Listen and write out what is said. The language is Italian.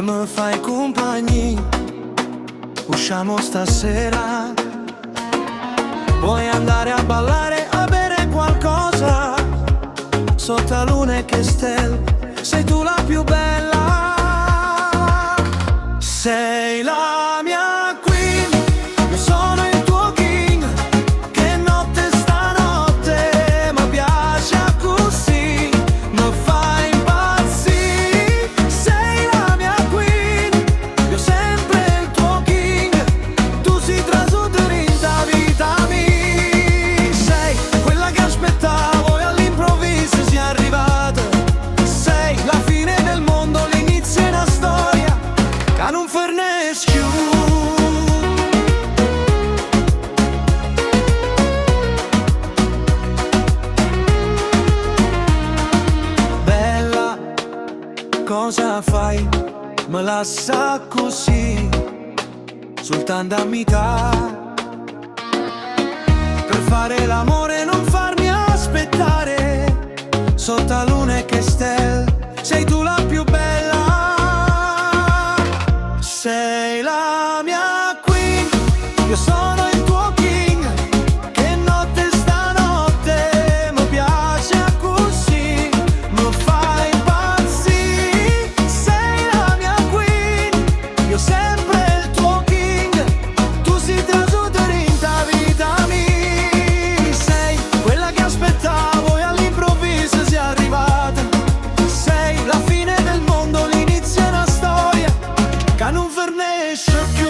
mi fai compagnia, usciamo stasera. Vuoi andare a ballare, a bere qualcosa? Sotto la luna e che stelle, sei tu la più bella. Sei la mia queen, io sono il tuo king. Che notte stanotte, mi piace così, mi fai impazzire. Sei la mia queen, io sempre il tuo king. Tu sei trasuto in da vita mia. Sei quella che aspettavo e all'improvviso sei arrivata. Sei la fine del mondo, l'inizio è una storia che non finisce più. Bella, cosa fai? Me la sa così, soltanto a metà. Per fare l'amore non farmi aspettare. Sotto la luna e che stelle, sei tu la più bella. Sei la mia queen, io sono il tuo king. Che notte stanotte, mi piace così, mi fai impazzire. Sei la mia queen, io sempre il tuo king. Tu sei trasuto in da vita mia. Sei quella che aspettavo e all'improvviso sei arrivata. Sei la fine del mondo, l'inizio è una storia che non finisce più.